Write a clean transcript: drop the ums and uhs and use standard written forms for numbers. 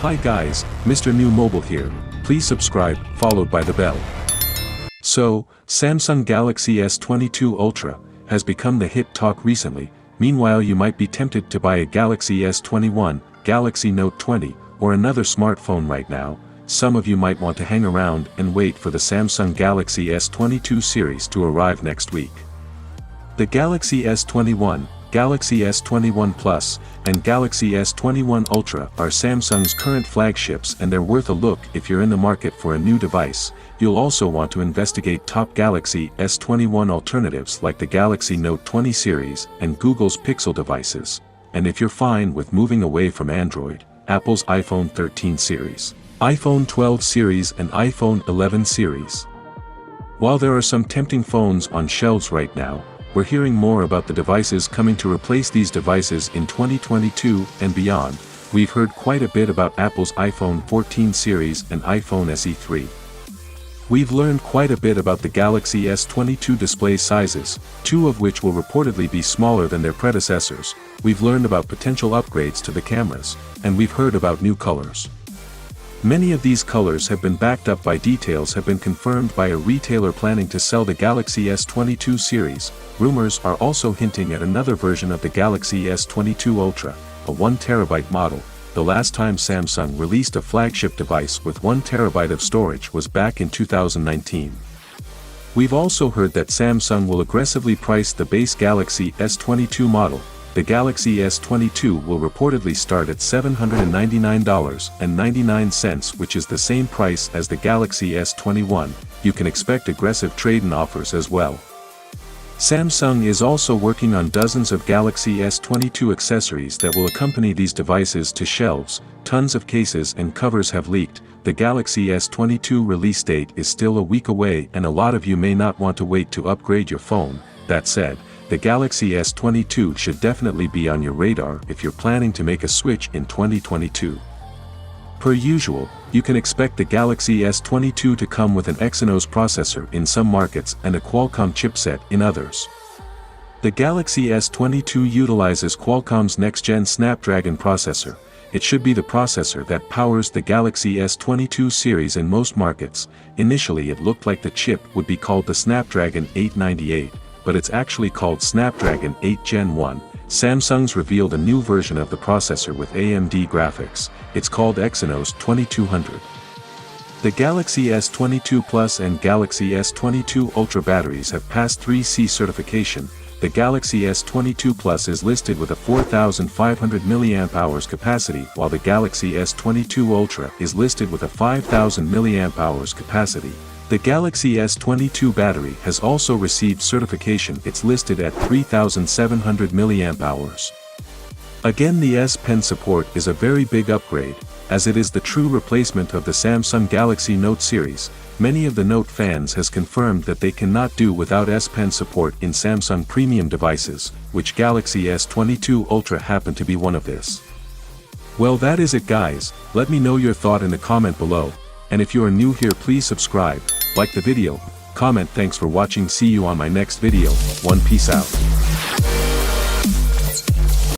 Hi guys, Mrnewmobile here, please subscribe, followed by the bell. So, Samsung Galaxy S22 Ultra has become the hit talk recently. Meanwhile, you might be tempted to buy a Galaxy S21, Galaxy Note 20, or another smartphone right now. Some of you might want to hang around and wait for the Samsung Galaxy S22 series to arrive next week. The Galaxy S21, Galaxy S21 Plus, and Galaxy S21 Ultra are Samsung's current flagships, and they're worth a look if you're in the market for a new device. You'll also want to investigate top Galaxy S21 alternatives like the Galaxy Note 20 series and Google's Pixel devices. And if you're fine with moving away from Android, Apple's iPhone 13 series, iPhone 12 series and iPhone 11 series. While there are some tempting phones on shelves right now, we're hearing more about the devices coming to replace these devices in 2022 and beyond. We've heard quite a bit about Apple's iPhone 14 series and iPhone SE 3. We've learned quite a bit about the Galaxy S22 display sizes, two of which will reportedly be smaller than their predecessors. We've learned about potential upgrades to the cameras, and we've heard about new colors. Many of these colors have been backed up by details have been confirmed by a retailer planning to sell the Galaxy S22 series. Rumors are also hinting at another version of the Galaxy S22 Ultra, a 1TB model. The last time Samsung released a flagship device with 1TB of storage was back in 2019. We've also heard that Samsung will aggressively price the base Galaxy S22 model. The Galaxy S22 will reportedly start at $799.99, which is the same price as the Galaxy S21. You can expect aggressive trade-in offers as well. Samsung is also working on dozens of Galaxy S22 accessories that will accompany these devices to shelves. Tons of cases and covers have leaked. The Galaxy S22 release date is still a week away, and a lot of you may not want to wait to upgrade your phone. That said, the Galaxy S22 should definitely be on your radar if you're planning to make a switch in 2022. Per usual, you can expect the Galaxy S22 to come with an Exynos processor in some markets and a Qualcomm chipset in others. The Galaxy S22 utilizes Qualcomm's next-gen Snapdragon processor. It should be the processor that powers the Galaxy S22 series in most markets. Initially, it looked like the chip would be called the Snapdragon 898. But it's actually called Snapdragon 8 Gen 1. Samsung's revealed a new version of the processor with AMD graphics. It's called Exynos 2200. The Galaxy S22 Plus and Galaxy S22 Ultra batteries have passed 3C certification. The Galaxy S22 Plus is listed with a 4,500 mAh capacity, while the Galaxy S22 Ultra is listed with a 5,000 mAh capacity. The Galaxy S22 battery has also received certification. It's listed at 3,700 mAh. Again, the S Pen support is a very big upgrade, as it is the true replacement of the Samsung Galaxy Note series. Many of the Note fans has confirmed that they cannot do without S Pen support in Samsung premium devices, which Galaxy S22 Ultra happen to be one of this. Well, that is it guys. Let me know your thought in the comment below, and if you are new here, please subscribe, like the video, comment. Thanks for watching. See you on my next video. Peace out.